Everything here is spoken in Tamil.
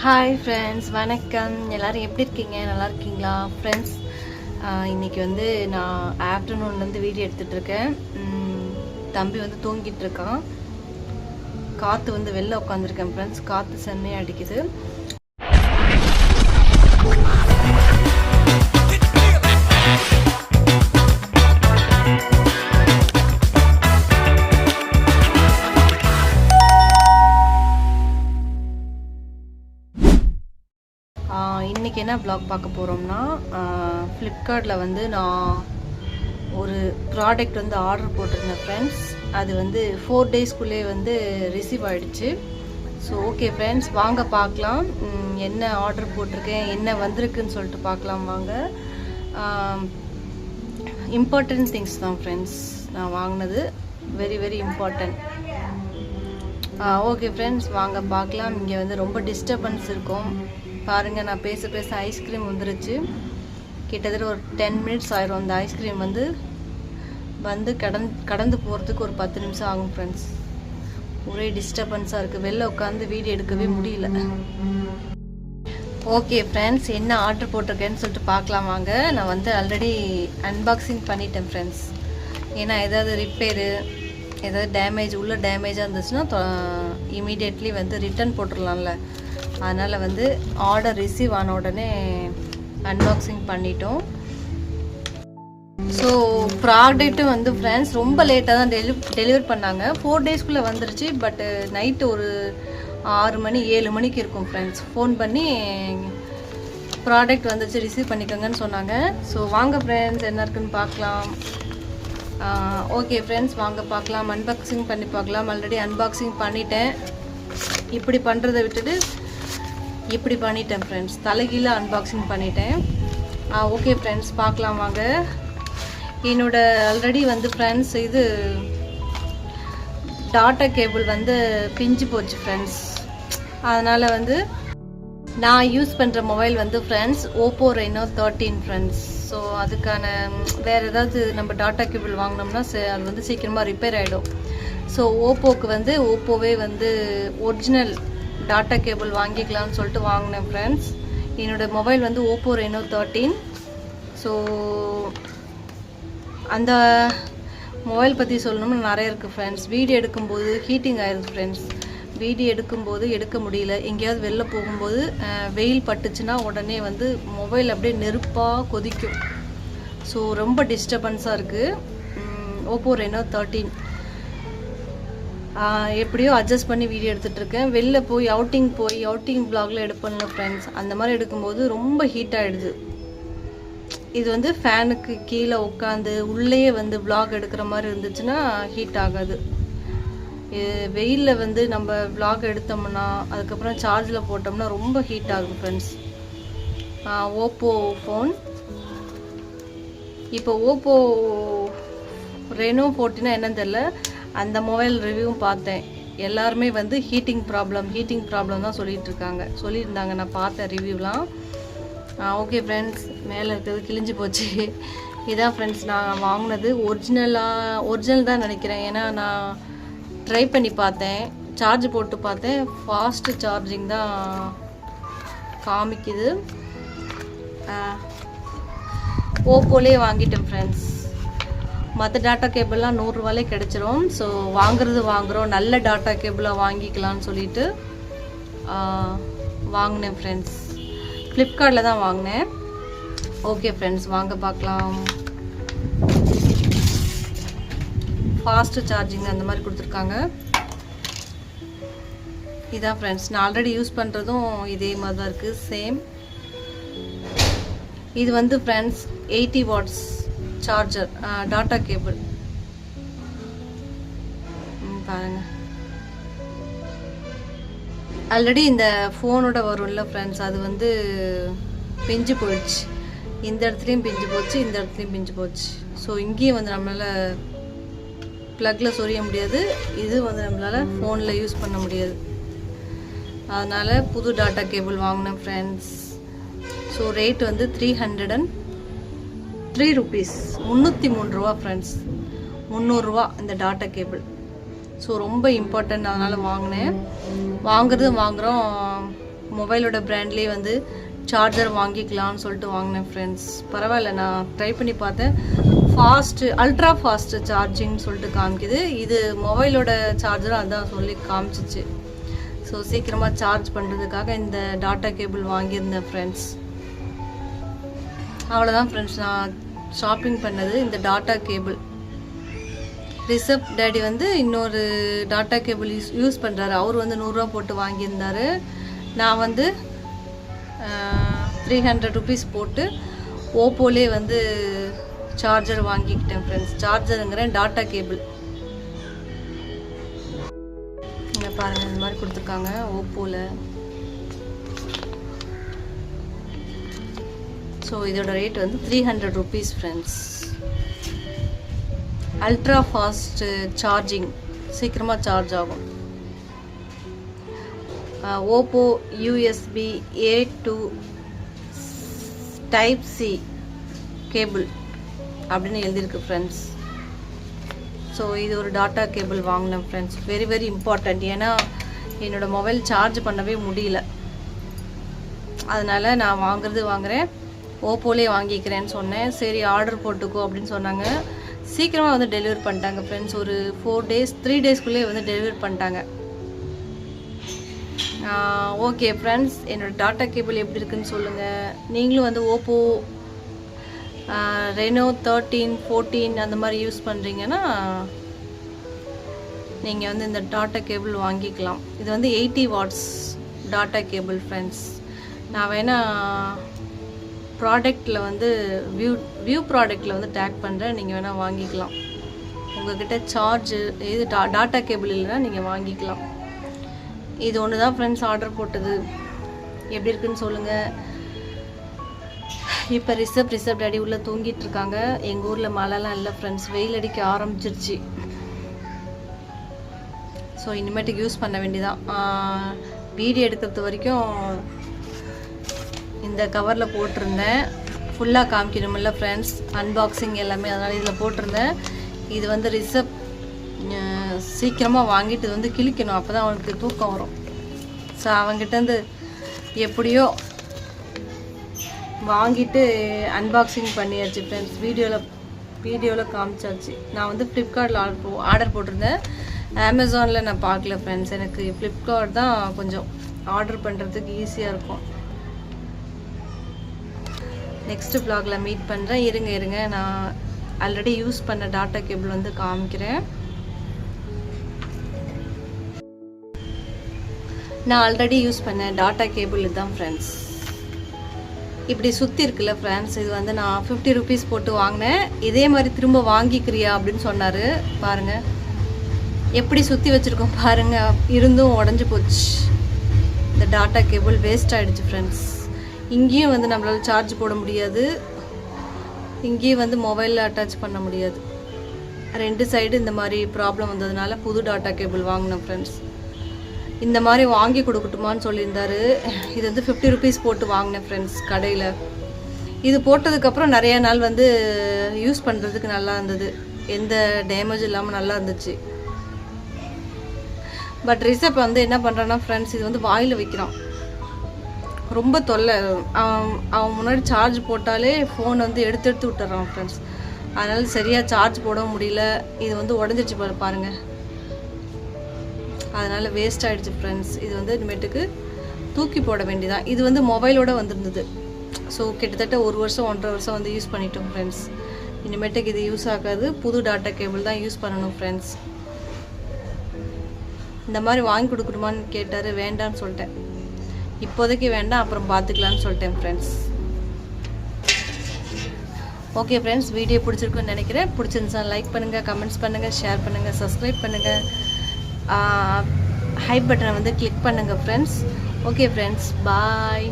ஹாய் ஃப்ரெண்ட்ஸ், வணக்கம். எல்லோரும் எப்படி இருக்கீங்க? நல்லா இருக்கீங்களா ஃப்ரெண்ட்ஸ்? இன்றைக்கி வந்து நான் ஆஃப்டர்நூன்லேருந்து வீடியோ எடுத்துகிட்ருக்கேன். தம்பி வந்து தூங்கிட்டு இருக்கான். காற்று வந்து வெளில உட்காந்துருக்கேன் ஃப்ரெண்ட்ஸ். காற்று செம்மையாக அடிக்குது. இன்றைக்கி என்ன வ்ளாக் பார்க்க போகிறோம்னா, ஃப்ளிப்கார்ட்டில் வந்து நான் ஒரு ப்ராடக்ட் வந்து ஆர்டர் போட்டிருந்தேன் ஃப்ரெண்ட்ஸ். அது வந்து 4 டேஸ்க்குள்ளே வந்து ரிசீவ் ஆகிடுச்சு. ஸோ ஓகே ஃப்ரெண்ட்ஸ், வாங்க பார்க்கலாம் என்ன ஆர்டர் போட்டிருக்கேன், என்ன வந்திருக்குன்னு சொல்லிட்டு பார்க்கலாம் வாங்க. இம்பார்ட்டன்ட் திங்ஸ் தான் ஃப்ரெண்ட்ஸ் நான் வாங்கினது. Very very important. Okay friends, வாங்க பார்க்கலாம். இங்கே வந்து ரொம்ப டிஸ்டர்பன்ஸ் இருக்கும் பாருங்கள். நான் பேச ஐஸ்கிரீம் வந்துருச்சு. கிட்டத்தட்ட ஒரு 10 மினிட்ஸ் ஆயிரும். அந்த ஐஸ்கிரீம் வந்து கடந்து போகிறதுக்கு ஒரு 10 நிமிஷம் ஆகும் ஃப்ரெண்ட்ஸ். ஒரே டிஸ்டர்பன்ஸாக இருக்குது. வெளில உட்காந்து வீடியோ எடுக்கவே முடியல. ஓகே ஃப்ரெண்ட்ஸ், என்ன ஆர்டர் போட்டிருக்கேன்னு சொல்லிட்டு பார்க்கலாம் வாங்க. நான் வந்து ஆல்ரெடி அன்பாக்சிங் பண்ணிட்டேன் ஃப்ரெண்ட்ஸ். ஏன்னா ஏதாவது ரிப்பேரு, ஏதாவது டேமேஜ் டேமேஜாக இருந்துச்சுன்னா இமீடியட்லி வந்து ரிட்டன் போட்டுடலாம்ல. அதனால் வந்து ஆர்டர் ரிசீவ் ஆன உடனே அன்பாக்சிங் பண்ணிட்டோம். ஸோ ப்ராடக்ட்டும் வந்து ஃப்ரெண்ட்ஸ் ரொம்ப லேட்டாக தான் டெலிவர் பண்ணாங்க. 4 டேஸ்க்குள்ளே வந்துருச்சு. பட்டு நைட்டு ஒரு 6 மணி 7 மணிக்கு இருக்கும் ஃப்ரெண்ட்ஸ். ஃபோன் பண்ணி ப்ராடக்ட் வந்துச்சு, ரிசீவ் பண்ணிக்கோங்கன்னு சொன்னாங்க. ஸோ வாங்க ஃப்ரெண்ட்ஸ், என்ன இருக்குன்னு பார்க்கலாம். ஓகே ஃப்ரெண்ட்ஸ், வாங்க பார்க்கலாம். அன்பாக்சிங் பண்ணி பார்க்கலாம். ஆல்ரெடி அன்பாக்சிங் பண்ணிட்டேன். இப்படி பண்ணுறதை விட்டுட்டு இப்படி பண்ணிட்டேன் ஃப்ரெண்ட்ஸ். தலைகீழ அன்பாக்சிங் பண்ணிட்டேன். ஓகே ஃப்ரெண்ட்ஸ், பார்க்கலாம் வாங்க. என்னோட ஆல்ரெடி வந்து ஃப்ரெண்ட்ஸ் இது டாட்டா கேபிள் வந்து பிஞ்சு போச்சு ஃப்ரெண்ட்ஸ். அதனால் வந்து நான் யூஸ் பண்ணுற மொபைல் வந்து friends Oppo Reno 13 friends. So அதுக்கான வேறு ஏதாவது நம்ம டாட்டா கேபிள் வாங்கினோம்னா அது வந்து சீக்கிரமாக ரிப்பேர் ஆகிடும். ஸோ ஓப்போக்கு வந்து ஓப்போவே வந்து ஒரிஜினல் டாட்டா கேபிள் வாங்கிக்கலாம்னு சொல்லிட்டு வாங்கினேன் ஃப்ரெண்ட்ஸ். என்னோடய மொபைல் வந்து ஓப்போ ரெனோ 13. ஸோ அந்த மொபைல் பற்றி சொல்லணும்னு நிறைய இருக்குது ஃப்ரெண்ட்ஸ். வீடியோ எடுக்கும்போது ஹீட்டிங் ஆயிடுது ஃப்ரெண்ட்ஸ். வீடியோ எடுக்கும்போது எடுக்க முடியல. எங்கேயாவது வெளில போகும்போது வெயில் பட்டுச்சுன்னா உடனே வந்து மொபைல் அப்படியே நெருப்பாக கொதிக்கும். ஸோ ரொம்ப டிஸ்டர்பன்ஸாக இருக்குது. ஓப்போ ரெனோ 13 எப்படியோ அட்ஜஸ்ட் பண்ணி வீடியோ எடுத்துகிட்ருக்கேன். வெளில போய் அவுட்டிங் வ்ளாகில் எடுப்பேன்ல ஃப்ரெண்ட்ஸ். அந்த மாதிரி எடுக்கும்போது ரொம்ப ஹீட் ஆகிடுது. இது வந்து ஃபேனுக்கு கீழே உட்காந்து உள்ளேயே வந்து வ்ளாக் எடுக்கிற மாதிரி இருந்துச்சுன்னா ஹீட் ஆகாது. வெயிலில் வந்து நம்ம வ்ளாக் எடுத்தோம்னா அதுக்கப்புறம் சார்ஜில் போட்டோம்னா ரொம்ப ஹீட் ஆகும் ஃப்ரெண்ட்ஸ். Oppo phone. இப்போ ஓப்போ ரெனோ 14 என்னன்னு தெரில. அந்த மொபைல் ரிவ்யூவும் பார்த்தேன். எல்லாருமே வந்து ஹீட்டிங் ப்ராப்ளம் தான் சொல்லியிருந்தாங்க. நான் பார்த்தேன் ரிவ்யூலாம். ஓகே ஃப்ரெண்ட்ஸ், மேலே இருக்கிறது கிழிஞ்சு போச்சு. இதான் ஃப்ரெண்ட்ஸ் நான் வாங்கினது. ஒரிஜினல் தான் நினைக்கிறேன். ஏன்னா நான் ட்ரை பண்ணி பார்த்தேன், சார்ஜ் போட்டு பார்த்தேன். ஃபாஸ்ட்டு சார்ஜிங் தான் காமிக்குது. ஓப்போலே வாங்கிட்டேன் ஃப்ரெண்ட்ஸ். மற்ற டாட்டா கேபிள்லாம் 100 ரூபாலே கிடச்சிரும். ஸோ வாங்குகிறோம் நல்ல டாட்டா கேபிளாக வாங்கிக்கலாம்னு சொல்லிட்டு வாங்கினேன் ஃப்ரெண்ட்ஸ். ஃப்ளிப்கார்ட்டில் தான் வாங்கினேன். ஓகே ஃப்ரெண்ட்ஸ், வாங்க பார்க்கலாம். ஃபாஸ்ட்டு சார்ஜிங் அந்த மாதிரி கொடுத்துருக்காங்க. இதான் ஃப்ரெண்ட்ஸ் நான் ஆல்ரெடி யூஸ் பண்ணுறதும் இதே மாதிரி தான் இருக்குது, சேம். இது வந்து friends 80 watts charger data cable பாருங்க. ஆல்ரெடி இந்த ஃபோனோட வரும்ல ஃப்ரெண்ட்ஸ், அது வந்து பிஞ்சு போயிடுச்சு. இந்த இடத்துலையும் பிஞ்சு போச்சு, இந்த இடத்துலையும் பிஞ்சு போச்சு. ஸோ இங்கேயும் வந்து நம்மளால் ப்ளக்கில் சொரிய முடியாது. இது வந்து நம்மளால் ஃபோனில் யூஸ் பண்ண முடியாது. அதனால் புது டாட்டா கேபிள் வாங்கினேன் ஃப்ரெண்ட்ஸ். ஸோ ரேட் வந்து 303 rupees, 303 ரூபா ஃப்ரெண்ட்ஸ். 300 ரூபா இந்த டாட்டா கேபிள். ஸோ ரொம்ப இம்பார்ட்டன்ட், அதனால் வாங்கினேன். வாங்குறோம் மொபைலோட பிராண்ட்லேயே வந்து சார்ஜர் வாங்கிக்கலாம்னு சொல்லிட்டு வாங்கினேன் ஃப்ரெண்ட்ஸ். பரவாயில்ல, நான் ட்ரை பண்ணி பார்த்தேன். அல்ட்ரா ஃபாஸ்ட் சார்ஜிங்னு சொல்லிட்டு காமிக்குது. இது மொபைலோட சார்ஜரும் அதான் சொல்லி காமிச்சிச்சு. ஸோ சீக்கிரமாக சார்ஜ் பண்ணுறதுக்காக இந்த டாட்டா கேபிள் வாங்கியிருந்தேன் ஃப்ரெண்ட்ஸ். அவ்வளோதான் ஃப்ரெண்ட்ஸ், நான் ஷாப்பிங் பண்ணது இந்த டாட்டா கேபிள். ரிஷப் டேடி வந்து இன்னொரு டாட்டா கேபிள் யூஸ் பண்ணுறாரு. அவர் வந்து 100 ரூபா போட்டு வாங்கியிருந்தார். நான் வந்து 300 ருபீஸ் போட்டு ஓப்போலே வந்து சார்ஜர் வாங்கிக்கிட்டேன் ஃப்ரெண்ட்ஸ். சார்ஜருங்கிறேன், டாட்டா கேபிள். இங்கே பாருங்கள், இந்த மாதிரி கொடுத்துருக்காங்க ஓப்போவில். ஸோ இதோட ரேட் வந்து 300 rupees friends. Ultra fast charging, சீக்கிரமாக சார்ஜ் ஆகும். Oppo USB A to Type C cable அப்படின்னு எழுதியிருக்கு ஃப்ரெண்ட்ஸ். ஸோ இது ஒரு டாட்டா கேபிள் வாங்கினேன் ஃப்ரெண்ட்ஸ். Very very important. ஏன்னா என்னோடய மொபைல் சார்ஜ் பண்ணவே முடியல. அதனால் நான் வாங்குறேன், ஓப்போலே வாங்கிக்கிறேன்னு சொன்னேன். சரி ஆர்டர் போட்டுக்கோ அப்படின்னு சொன்னாங்க. சீக்கிரமாக வந்து டெலிவரி பண்ணிட்டாங்க ஃப்ரெண்ட்ஸ். ஒரு 3 டேஸ்க்குள்ளே வந்து டெலிவரி பண்ணிட்டாங்க. ஓகே ஃப்ரெண்ட்ஸ், என்னோடய டாட்டா கேபிள் எப்படி இருக்குன்னு சொல்லுங்கள். நீங்களும் வந்து ஓப்போ ரெனோ 13, 14 அந்த மாதிரி யூஸ் பண்ணுறீங்கன்னா நீங்கள் வந்து இந்த டாட்டா கேபிள் வாங்கிக்கலாம். இது வந்து 80 வாட்ஸ் டாட்டா கேபிள் ஃப்ரெண்ட்ஸ். நான் வேணால் ப்ராடக்டில் வந்து வியூ ப்ராடக்டில் வந்து டேக் பண்ணுறேன். நீங்கள் வேணால் வாங்கிக்கலாம். உங்கள்கிட்ட சார்ஜு இது டாட்டா கேபிள் இல்லைன்னா நீங்கள் வாங்கிக்கலாம். இது ஒன்று தான் ஃப்ரெண்ட்ஸ் ஆர்டர் போட்டது. எப்படி இருக்குன்னு சொல்லுங்கள். இப்போ ரிஷப் டேடி உள்ளே தூங்கிட்டு இருக்காங்க. எங்கள் ஊரில் மழைலாம் இல்லை ஃப்ரெண்ட்ஸ், வெயில் அடிக்க ஆரம்பிச்சிருச்சு. ஸோ இனிமேட்டுக்கு யூஸ் பண்ண வேண்டியதான். வீடியோ எடுக்கிறது வரைக்கும் இந்த கவரில் போட்டிருந்தேன். ஃபுல்லாக காமிக்கணுமில்ல ஃப்ரெண்ட்ஸ், அன்பாக்சிங் எல்லாமே, அதனால் இதில் போட்டிருந்தேன். இது வந்து ரிஷப் சீக்கிரமாக வாங்கிட்டு இது வந்து கிழிக்கணும், அப்போ தான் அவனுக்கு தூக்கம் வரும். ஸோ அவங்ககிட்டேருந்து எப்படியோ வாங்கிட்டு அன்பாக்சிங் பண்ணியாச்சு ஃப்ரெண்ட்ஸ். வீடியோவில் காமிச்சாச்சு. நான் வந்து ஃப்ளிப்கார்ட்டில் ஆர்டர் போட்டிருந்தேன். அமேசானில் நான் பார்க்கல ஃப்ரெண்ட்ஸ். எனக்கு ஃப்ளிப்கார்ட் தான் கொஞ்சம் ஆர்டர் பண்ணுறதுக்கு ஈஸியாக இருக்கும். நெக்ஸ்ட் வ்ளாகில் மீட் பண்ணுறேன். இருங்க நான் ஆல்ரெடி யூஸ் பண்ண டாட்டா கேபிள் வந்து காமிக்கிறேன். நான் ஆல்ரெடி யூஸ் பண்ண டாட்டா கேபிள் இதுதான் ஃப்ரெண்ட்ஸ். இப்படி சுற்றி இருக்குல்ல ஃப்ரெண்ட்ஸ், இது வந்து நான் 50 ருபீஸ் போட்டு வாங்கினேன். இதே மாதிரி திரும்ப வாங்கிக்கிறியா அப்படின்னு சொன்னார். பாருங்கள் எப்படி சுற்றி வச்சுருக்கோம் பாருங்கள். இருந்தும் உடஞ்சி போச்சு. இந்த டாட்டா கேபிள் வேஸ்ட் ஆகிடுச்சு ஃப்ரெண்ட்ஸ். இங்கேயும் வந்து நம்மளால் சார்ஜ் போட முடியாது, இங்கேயும் வந்து மொபைலில் அட்டாச் பண்ண முடியாது. 2 சைடு இந்த மாதிரி ப்ராப்ளம் வந்ததுனால புது டாட்டா கேபிள் வாங்கினேன் ஃப்ரெண்ட்ஸ். இந்த மாதிரி வாங்கி கொடுக்கட்டுமான்னு சொல்லியிருந்தாரு. இது வந்து 50 ருபீஸ் போட்டு வாங்கினேன் ஃப்ரெண்ட்ஸ் கடையில். இது போட்டதுக்கப்புறம் நிறைய நாள் வந்து யூஸ் பண்ணுறதுக்கு நல்லா இருந்தது, எந்த டேமேஜ் இல்லாமல் நல்லா இருந்துச்சு. பட் ரிஷப் வந்து என்ன பண்ணுறான்னா ஃப்ரெண்ட்ஸ், இது வந்து வாயில் வைக்கிறான். ரொம்ப தொல்லை. அவன் முன்னாடி சார்ஜ் போட்டாலே ஃபோன் வந்து எடுத்து விட்டுறான் ஃப்ரெண்ட்ஸ். அதனால் சரியாக சார்ஜ் போட முடியல. இது வந்து உடஞ்சிச்சு பாருங்கள். அதனால் வேஸ்ட் ஆகிடுச்சு ஃப்ரெண்ட்ஸ். இது வந்து இனிமேட்டுக்கு தூக்கி போட வேண்டியதான். இது வந்து மொபைலோடு வந்திருந்தது. ஸோ கிட்டத்தட்ட 1 வருஷம் 1.5 வருஷம் வந்து யூஸ் பண்ணிட்டோம் ஃப்ரெண்ட்ஸ். இனிமேட்டுக்கு இது யூஸ் ஆகாது, புது டாட்டா கேபிள் தான் யூஸ் பண்ணணும் ஃப்ரெண்ட்ஸ். இந்த மாதிரி வாங்கி கொடுக்கணுமான்னு கேட்டார். வேண்டான்னு சொல்லிட்டேன். இப்போதைக்கு வேண்டாம், அப்புறம் பார்த்துக்கலான்னு சொல்லிட்டேன் ஃப்ரெண்ட்ஸ். ஓகே ஃப்ரெண்ட்ஸ், வீடியோ பிடிச்சிருக்குன்னு நினைக்கிறேன். பிடிச்சிருந்துச்சா லைக் பண்ணுங்கள், கமெண்ட்ஸ் பண்ணுங்கள், ஷேர் பண்ணுங்கள், சப்ஸ்கிரைப் பண்ணுங்கள், ஹை பட்டனை வந்து கிளிக் பண்ணுங்கள் ஃப்ரெண்ட்ஸ். ஓகே ஃப்ரெண்ட்ஸ், பாய்.